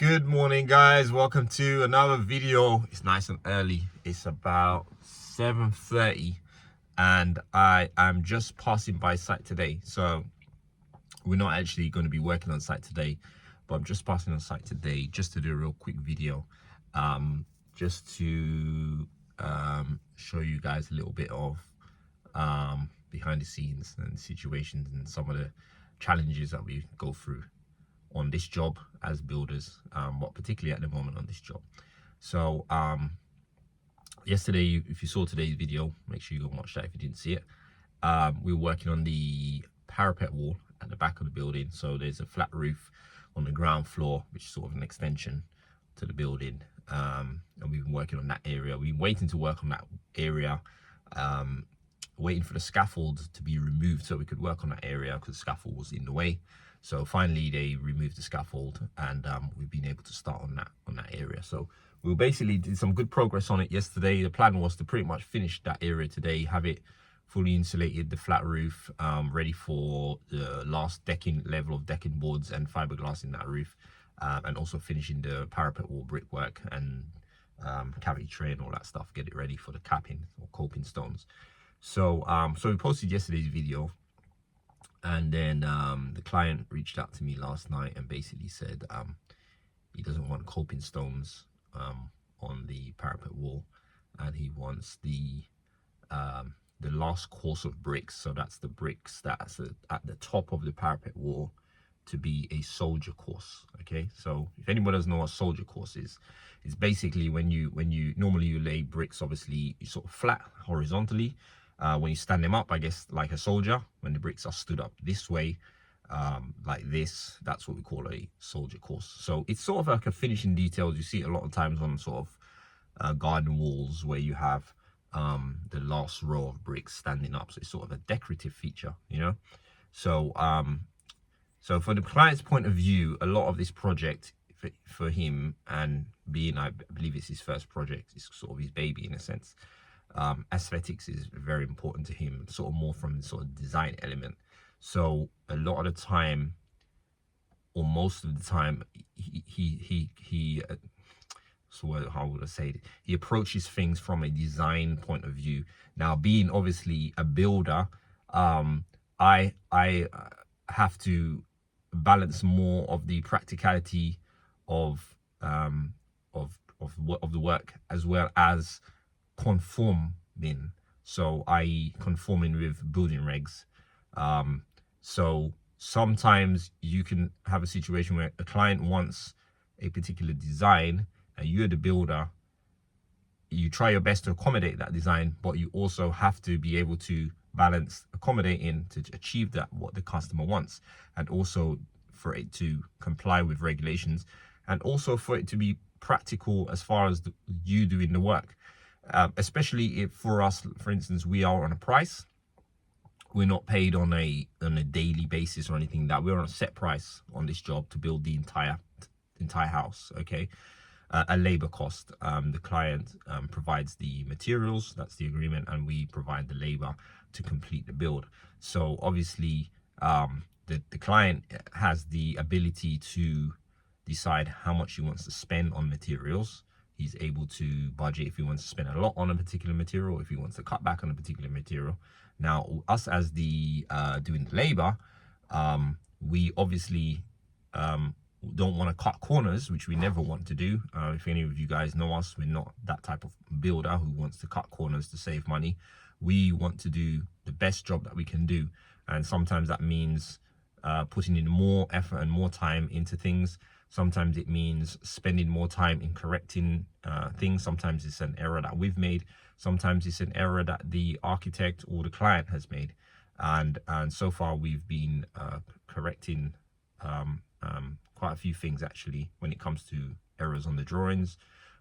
Good morning, guys. Welcome to another video. It's nice and early. It's about 7:30 and I am just passing by site today. So we're not actually going to be working on site today, but I'm just passing on site today just to do a real quick video, just to show you guys a little bit of behind the scenes and situations and some of the challenges that we go through on this job as builders, but particularly at the moment on this job. So yesterday, if you saw today's video, make sure you go and watch that if you didn't see it. We were working on the parapet wall at the back of the building. So there's a flat roof on the ground floor, which is sort of an extension to the building, and we've been working on that area. We've been waiting to work on that area, waiting for the scaffold to be removed so we could work on that area because the scaffold was in the way. So finally they removed the scaffold, and we've been able to start on that area. So we basically did some good progress on it yesterday. The plan was to pretty much finish that area today, have it fully insulated, the flat roof, ready for the last decking level of decking boards and fiberglass in that roof, and also finishing the parapet wall brickwork and cavity tray and all that stuff, get it ready for the capping or coping stones. So so we posted yesterday's video, and then the client reached out to me last night and basically said he doesn't want coping stones on the parapet wall, and he wants the last course of bricks, so that's the bricks that's at the top of the parapet wall, to be a soldier course. Okay, so if anybody doesn't know what soldier course is, it's basically when you normally you lay bricks, obviously sort of flat horizontally. When you stand them up, I guess, like a soldier, when the bricks are stood up this way, like this, that's what we call a soldier course. So it's sort of like a finishing details. You see it a lot of times on sort of garden walls where you have the last row of bricks standing up. So it's sort of a decorative feature, you know. So so from the client's point of view, a lot of this project for him, and being, I believe it's his first project, it's sort of his baby in a sense. Aesthetics is very important to him, sort of more from the sort of design element. So a lot of the time, or most of the time, so how would I say it? He approaches things from a design point of view. Now, being obviously a builder, I have to balance more of the practicality of the work, as well as conforming, so i.e. conforming with building regs. So sometimes you can have a situation where a client wants a particular design and you're the builder, you try your best to accommodate that design, but you also have to be able to balance accommodating to achieve that what the customer wants, and also for it to comply with regulations, and also for it to be practical as far as you doing the work. Especially if, for us, for instance, we are on a price. We're not paid on a daily basis or anything. That we're on a set price on this job to build the entire house. Okay, a labor cost. The client provides the materials, that's the agreement, and we provide the labor to complete the build. So obviously, the client has the ability to decide how much he wants to spend on materials. He's able to budget if he wants to spend a lot on a particular material, if he wants to cut back on a particular material. Now, us as the doing the labor, we obviously don't want to cut corners, which we never want to do. If any of you guys know us, we're not that type of builder who wants to cut corners to save money. We want to do the best job that we can do, and sometimes that means putting in more effort and more time into things. Sometimes it means spending more time in correcting things. Sometimes it's an error that we've made. Sometimes it's an error that the architect or the client has made. And so far we've been correcting quite a few things, actually, when it comes to errors on the drawings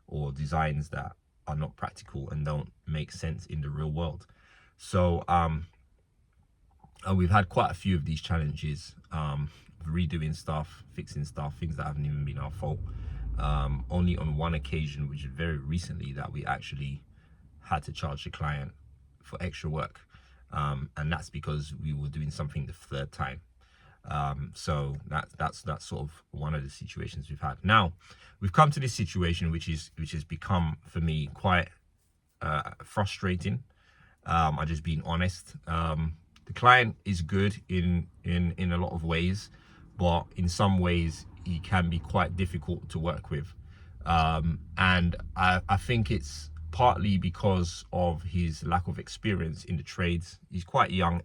or designs that are not practical and don't make sense in the real world. So we've had quite a few of these challenges, redoing stuff, fixing stuff, things that haven't even been our fault. Only on one occasion, which is very recently, that we actually had to charge the client for extra work, and that's because we were doing something the third time. So that's sort of one of the situations we've had. Now we've come to this situation which has become for me quite frustrating. I just being honest. The client is good in a lot of ways, but in some ways he can be quite difficult to work with. And I think it's partly because of his lack of experience in the trades. He's quite young,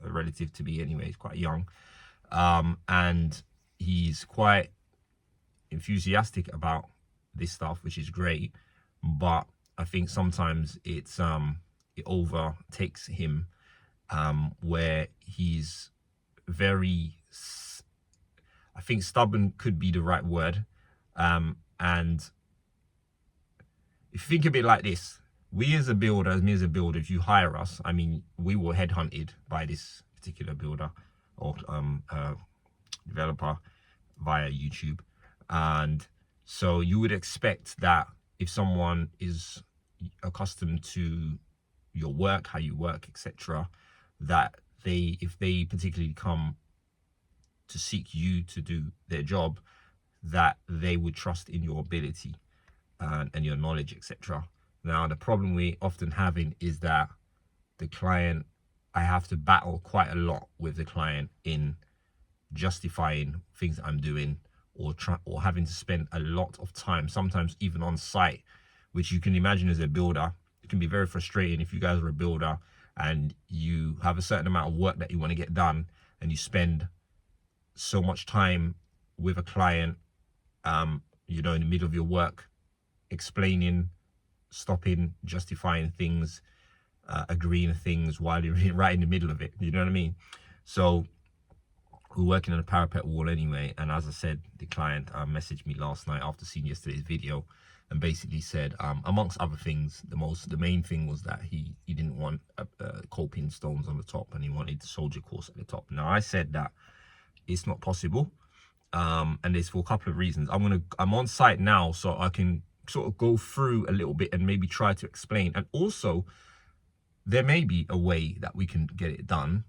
relative to me anyway. He's quite young, and he's quite enthusiastic about this stuff, which is great. But I think sometimes it overtakes him, where he's very, I think stubborn could be the right word. And if you think of it like this, we as a builder, me as a builder, if you hire us, I mean, we were headhunted by this particular builder or developer via YouTube. And so you would expect that if someone is accustomed to your work, how you work, etc., that if they particularly come to seek you to do their job, that they would trust in your ability and your knowledge, etc. Now, the problem we often having is that the client, I have to battle quite a lot with the client in justifying things that I'm doing, or having to spend a lot of time, sometimes even on site, which you can imagine as a builder, it can be very frustrating if you guys are a builder and you have a certain amount of work that you want to get done and you spend so much time with a client, in the middle of your work, explaining, stopping, justifying things, agreeing things while you're right in the middle of it. You know what I mean? So we're working on a parapet wall anyway, and as I said, the client messaged me last night after seeing yesterday's video and basically said, amongst other things, the main thing was that he didn't want coping stones on the top, and he wanted soldier course at the top. Now I said that it's not possible, and it's for a couple of reasons. I'm on site now, so I can sort of go through a little bit and maybe try to explain, and also there may be a way that we can get it done,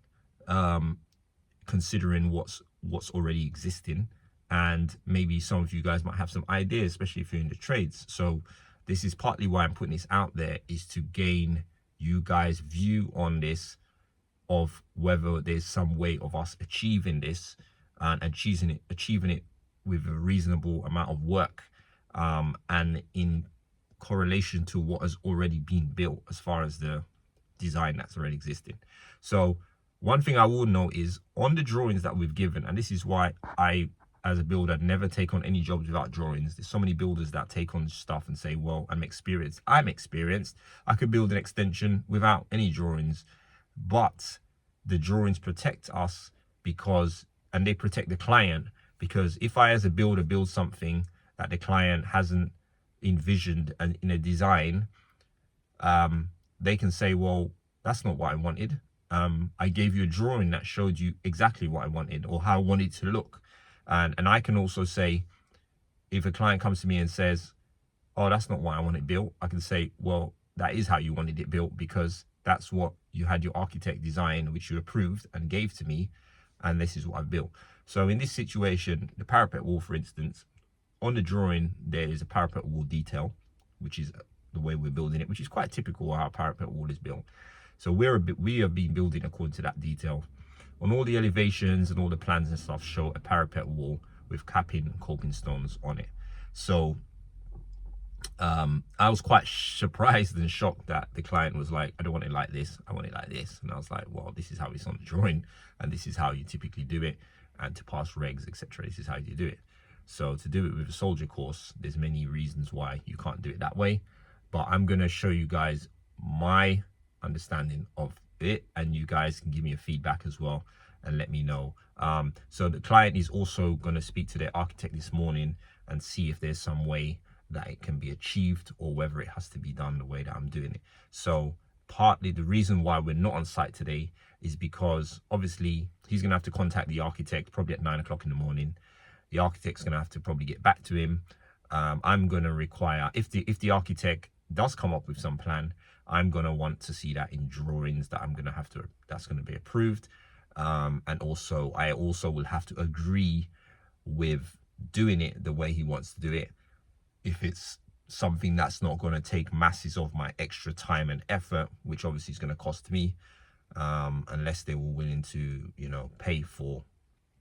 considering what's already existing, and maybe some of you guys might have some ideas, especially if you're in the trades. So this is partly why I'm putting this out there, is to gain you guys' view on this, of whether there's some way of us achieving this and achieving it with a reasonable amount of work, and in correlation to what has already been built as far as the design that's already existing. So one thing I will note is on the drawings that we've given, and this is why I, as a builder, never take on any jobs without drawings. There's so many builders that take on stuff and say, well, I'm experienced. I could build an extension without any drawings. But the drawings protect us and they protect the client, because if I, as a builder, build something that the client hasn't envisioned in a design, they can say, well, that's not what I wanted. I gave you a drawing that showed you exactly what I wanted or how I wanted it to look. And I can also say, if a client comes to me and says, oh, that's not what I want it built, I can say, well, that is how you wanted it built, because that's what you had your architect design, which you approved and gave to me, and this is what I've built. So in this situation, the parapet wall, for instance, on the drawing, there is a parapet wall detail, which is the way we're building it, which is quite typical of how a parapet wall is built. So we have been building according to that detail. On all the elevations and all the plans and stuff show a parapet wall with capping and coping stones on it. So I was quite surprised and shocked that the client was like, I don't want it like this, I want it like this. And I was like, well, this is how it's on the drawing, and this is how you typically do it, and to pass regs, etc., this is how you do it. So to do it with a soldier course, there's many reasons why you can't do it that way, but I'm going to show you guys my understanding of it, and you guys can give me a feedback as well and let me know. So the client is also going to speak to their architect this morning and see if there's some way that it can be achieved, or whether it has to be done the way that I'm doing it. So partly the reason why we're not on site today is because obviously he's going to have to contact the architect probably at 9 o'clock in the morning. The architect's going to have to probably get back to him. I'm going to require, if the architect does come up with some plan, I'm going to want to see that in drawings, that's going to be approved. And also I also will have to agree with doing it the way he wants to do it. If it's something that's not going to take masses of my extra time and effort, which obviously is going to cost me, unless they were willing to, you know, pay for,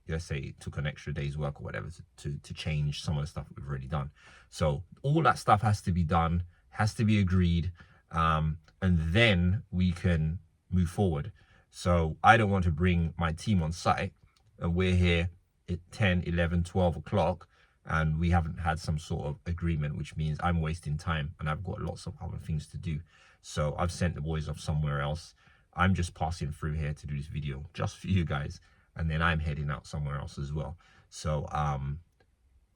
let's say it took an extra day's work or whatever to change some of the stuff we've already done. So all that stuff has to be done, has to be agreed, and then we can move forward. So I don't want to bring my team on site and we're here at 10, 11, 12 o'clock and we haven't had some sort of agreement, which means I'm wasting time and I've got lots of other things to do. So I've sent the boys off somewhere else. I'm just passing through here to do this video just for you guys, and then I'm heading out somewhere else as well. So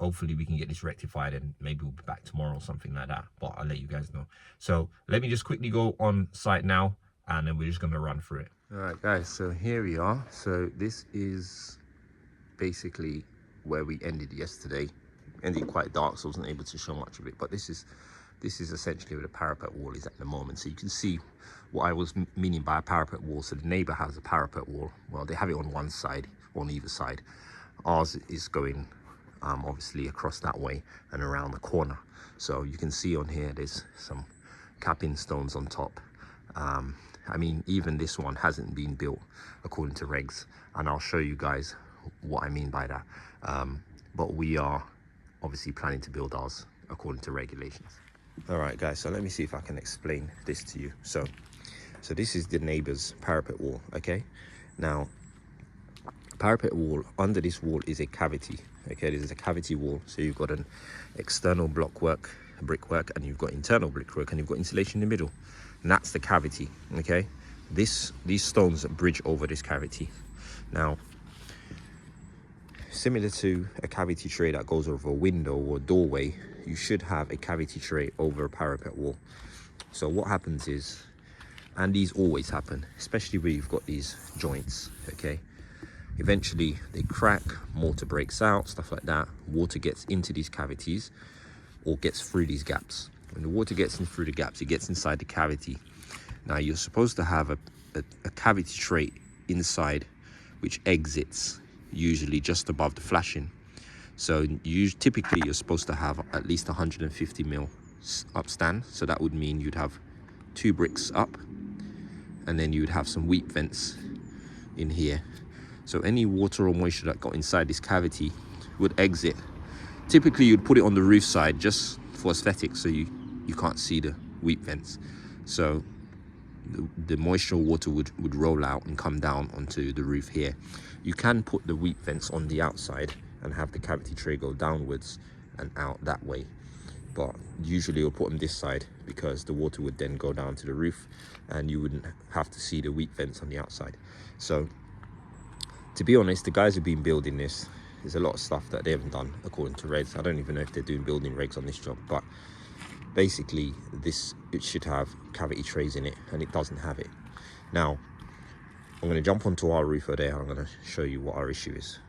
hopefully we can get this rectified and maybe we'll be back tomorrow or something like that, but I'll let you guys know. So let me just quickly go on site now and then we're just going to run through it. All right guys, so here we are. So this is basically where we ended yesterday. Ended quite dark, so I wasn't able to show much of it, but this is essentially where the parapet wall is at the moment. So you can see what I was meaning by a parapet wall. So the neighbor has a parapet wall. Well, they have it on one side, on either side. Ours is going obviously across that way and around the corner. So you can see on here there's some capping stones on top. I mean, even this one hasn't been built according to regs, and I'll show you guys what I mean by that. But we are obviously planning to build ours according to regulations. All right guys, so let me see if I can explain this to you. So this is the neighbor's parapet wall. Okay, now parapet wall, under this wall is a cavity. Okay, this is a cavity wall. So you've got an external brickwork, and you've got internal brickwork, and you've got insulation in the middle, and that's the cavity. Okay, these stones bridge over this cavity. Now, similar to a cavity tray that goes over a window or a doorway, you should have a cavity tray over a parapet wall. So what happens is, and these always happen, especially where you've got these joints, okay, eventually they crack, mortar breaks out, stuff like that. Water gets into these cavities or gets through these gaps. When the water gets in through the gaps, it gets inside the cavity. Now you're supposed to have a cavity tray inside which exits usually just above the flashing. So typically you're supposed to have at least 150 mil upstand. So that would mean you'd have 2 bricks up, and then you'd have some weep vents in here. So any water or moisture that got inside this cavity would exit. Typically you'd put it on the roof side just for aesthetics, so you can't see the weep vents. So the moisture water would roll out and come down onto the roof here. You can put the weep vents on the outside and have the cavity tray go downwards and out that way, but usually you'll put them this side because the water would then go down to the roof and you wouldn't have to see the weep vents on the outside. So to be honest, the guys who've been building this, there's a lot of stuff that they haven't done according to regs. I don't even know if they're doing building regs on this job, but basically it should have cavity trays in it, and it doesn't have it. Now I'm going to jump onto our roof over there. I'm going to show you what our issue is.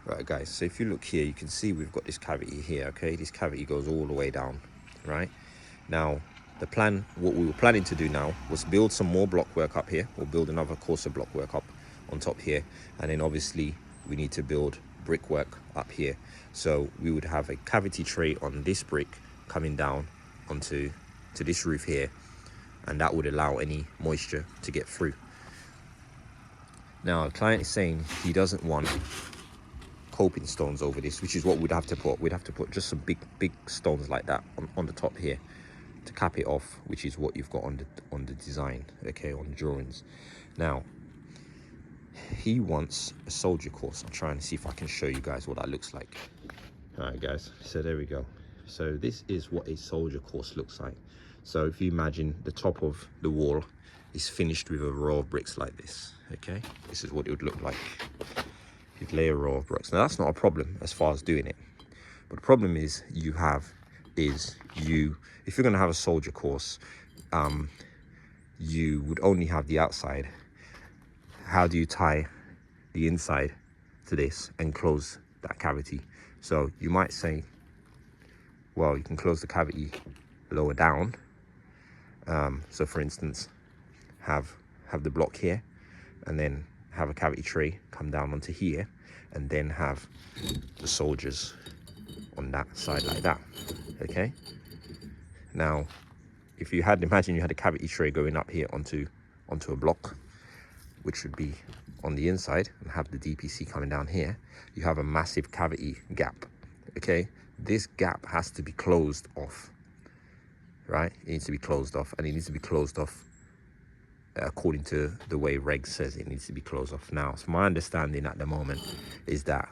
Right guys, so if you look here, you can see we've got this cavity here. Okay, this cavity goes all the way down. Right now, what we were planning to do now was build some more block work up here, or build another course of block work up on top here, and then obviously we need to build brickwork up here. So we would have a cavity tray on this brick coming down onto this roof here, and that would allow any moisture to get through. Now the client is saying he doesn't want coping stones over this, which is what we'd have to put. We'd have to put just some big stones like that on the top here to cap it off, which is what you've got on the design, okay, on the drawings. Now he wants a soldier course. I'm trying to see if I can show you guys what that looks like. All right guys, so there we go. So this is what a soldier course looks like. So if you imagine the top of the wall is finished with a row of bricks like this, okay, this is what it would look like. You'd lay a row of bricks. Now that's not a problem as far as doing it, but the problem is if you're going to have a soldier course, you would only have the outside. How do you tie the inside to this and close that cavity? So you might say, well, you can close the cavity lower down. So for instance, have the block here, and then have a cavity tray come down onto here, and then have the soldiers on that side like that. Okay, now if you had, imagine you had a cavity tray going up here onto a block, which would be on the inside, and have the DPC coming down here, you have a massive cavity gap. Okay, this gap has to be closed off, right? It needs to be closed off, and it needs to be closed off according to the way reg says it needs to be closed off. Now, so my understanding at the moment is that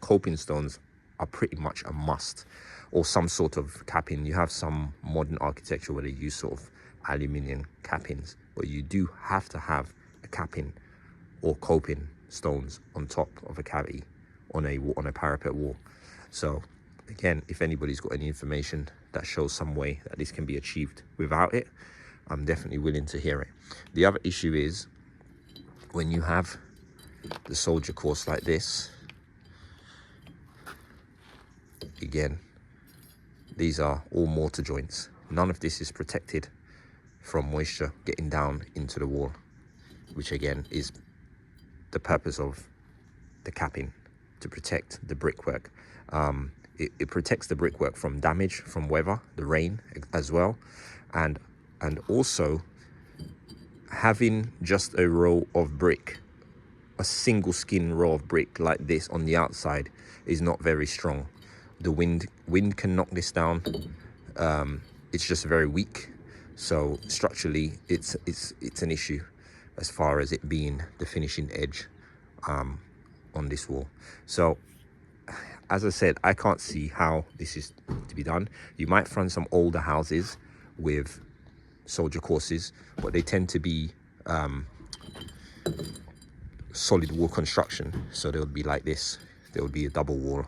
coping stones are pretty much a must, or some sort of capping. You have some modern architecture where they use sort of aluminium cappings, but you do have to have a capping or coping stones on top of a cavity on a parapet wall. So again, if anybody's got any information that shows some way that this can be achieved without it, I'm definitely willing to hear it. The other issue is when you have the soldier course like this, again, these are all mortar joints. None of this is protected from moisture getting down into the wall, which again is the purpose of the capping, to protect the brickwork. It protects the brickwork from damage from weather, the rain as well, and also having just a row of brick, a single skin row of brick like this on the outside is not very strong. The wind can knock this down. It's just very weak. So structurally, it's an issue as far as it being the finishing edge on this wall. So as I said, I can't see how this is to be done. You might find some older houses with soldier courses, but they tend to be solid wall construction. So they would be like this. There would be a double wall.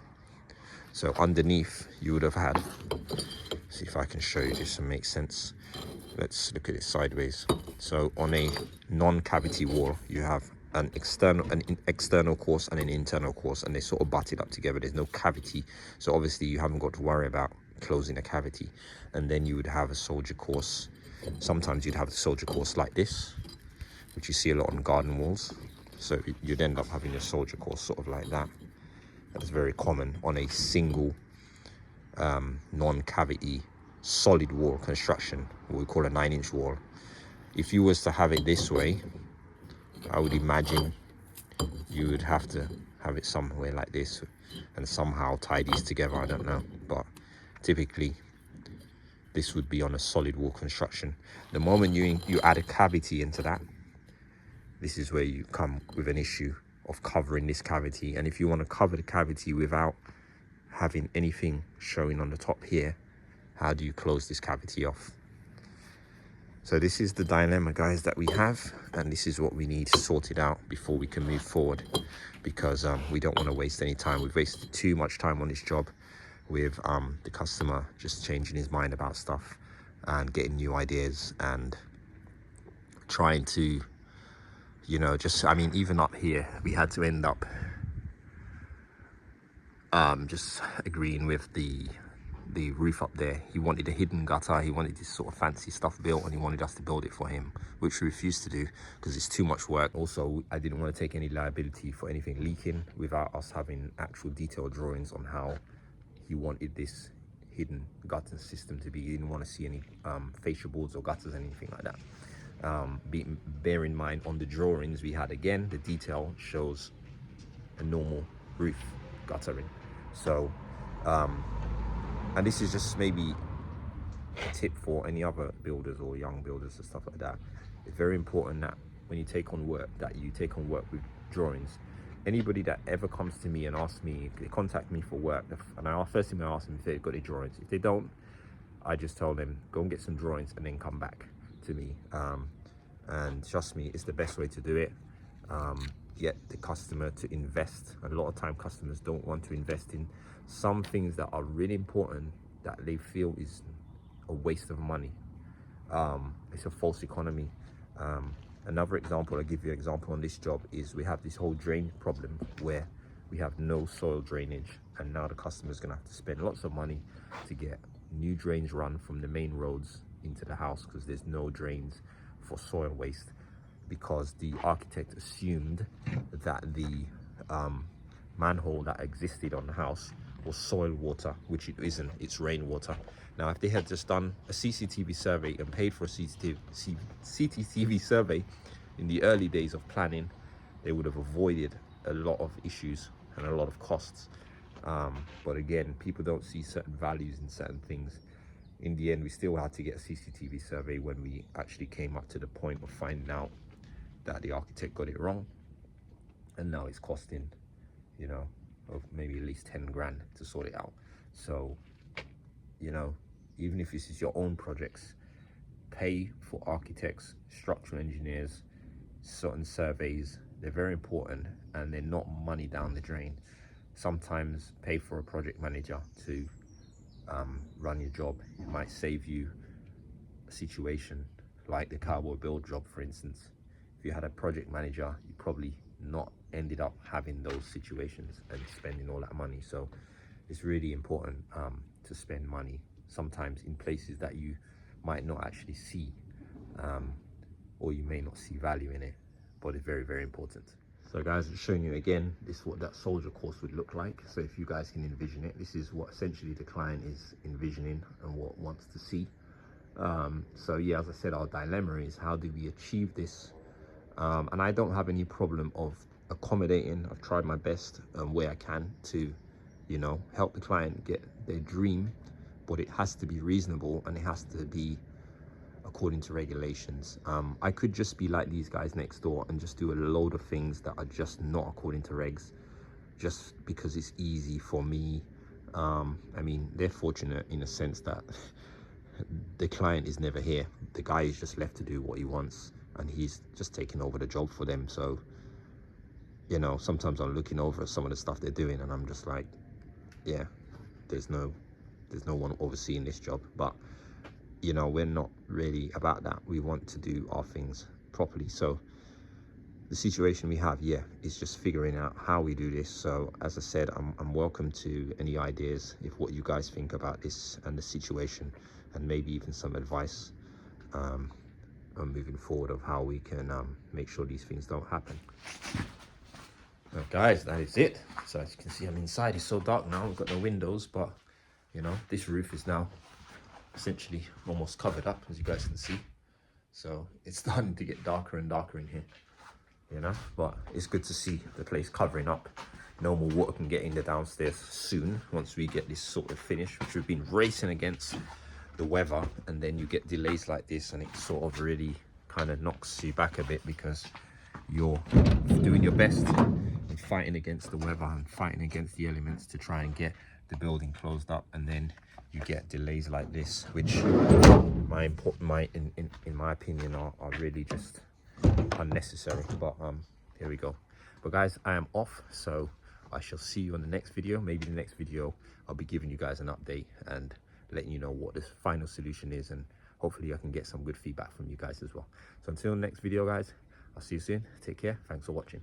So underneath you would have had, see if I can show you this and make sense. Let's look at it sideways. So on a non-cavity wall, you have an external course and an internal course, and they sort of butted up together. There's no cavity, so obviously you haven't got to worry about closing a cavity. And then you would have a soldier course. Sometimes you'd have a soldier course like this, which you see a lot on garden walls. So you'd end up having a soldier course sort of like that. That is very common on a single non-cavity solid wall construction, what we call a 9-inch wall. If you was to have it this way, I would imagine you would have to have it somewhere like this and somehow tie these together. I don't know, but typically this would be on a solid wall construction. The moment you add a cavity into that, this is where you come with an issue of covering this cavity. And if you want to cover the cavity without having anything showing on the top here, how do you close this cavity off? So this is the dilemma, guys, that we have, and this is what we need sorted out before we can move forward, because we don't want to waste any time. We've wasted too much time on this job with the customer just changing his mind about stuff and getting new ideas and trying to, you know, just, I mean, even up here, we had to end up just agreeing with the roof up there. He wanted a hidden gutter, he wanted this sort of fancy stuff built, and he wanted us to build it for him, which we refused to do because it's too much work. Also, I didn't want to take any liability for anything leaking without us having actual detailed drawings on how he wanted this hidden gutter system to be. He didn't want to see any fascia boards or gutters, anything like that. Bear in mind, on the drawings we had, again, the detail shows a normal roof guttering. So and this is just maybe a tip for any other builders or young builders and stuff like that. It's very important that when you take on work, that you take on work with drawings. Anybody that ever comes to me and asks me, they contact me for work, and first thing I ask them if they've got any drawings. If they don't, I just tell them, go and get some drawings and then come back to me. And trust me, it's the best way to do it. Get the customer to invest. A lot of time customers don't want to invest in some things that are really important that they feel is a waste of money. It's a false economy. Another example, I'll give you an example on this job, is we have this whole drain problem where we have no soil drainage, and now the customer's gonna have to spend lots of money to get new drains run from the main roads into the house because there's no drains for soil waste. because the architect assumed that the manhole that existed on the house was soil water, which it isn't. It's rainwater. Now, if they had just done a CCTV survey and paid for a CCTV survey in the early days of planning, they would have avoided a lot of issues and a lot of costs. But again, people don't see certain values in certain things. In the end, we still had to get a CCTV survey when we actually came up to the point of finding out that the architect got it wrong. And now it's costing, you know, of maybe at least 10 grand to sort it out. So, you know, even if this is your own projects, pay for architects, structural engineers, certain surveys. They're very important, and they're not money down the drain. Sometimes pay for a project manager to run your job. It might save you a situation like the cowboy build job, for instance. If you had a project manager, you probably not ended up having those situations and spending all that money. So it's really important to spend money sometimes in places that you might not actually see, or you may not see value in it, but it's very, very important. So guys, I'm showing you again, this is what that soldier course would look like. So if you guys can envision it, this is what essentially the client is envisioning and what wants to see. So yeah, as I said, our dilemma is how do we achieve this? And I don't have any problem of accommodating. I've tried my best where I can to, you know, help the client get their dream, but it has to be reasonable and it has to be according to regulations. I could just be like these guys next door and just do a load of things that are just not according to regs, just because it's easy for me. I mean, they're fortunate in a sense that the client is never here. The guy is just left to do what he wants, and he's just taking over the job for them. So, you know, sometimes I'm looking over some of the stuff they're doing and I'm just like, yeah, there's no one overseeing this job. But you know, we're not really about that. We want to do our things properly. So the situation we have, yeah, is just figuring out how we do this. So as I said, I'm welcome to any ideas, if what you guys think about this and the situation, and maybe even some advice on moving forward of how we can make sure these things don't happen. Now guys, that is it. So as you can see, I'm inside. It's so dark now, we've got no windows, but you know, this roof is now essentially almost covered up, as you guys can see. So it's starting to get darker and darker in here, you know, but it's good to see the place covering up. No more water can get in the downstairs soon once we get this sort of finished, which we've been racing against the weather, and then you get delays like this and it sort of really kind of knocks you back a bit because you're doing your best and fighting against the weather and fighting against the elements to try and get the building closed up, and then you get delays like this, which in my opinion are really just unnecessary. But here we go. But guys, I am off, so I shall see you on the next video. Maybe the next video I'll be giving you guys an update and letting you know what this final solution is, and hopefully I can get some good feedback from you guys as well. So until the next video guys, I'll see you soon. Take care. Thanks for watching.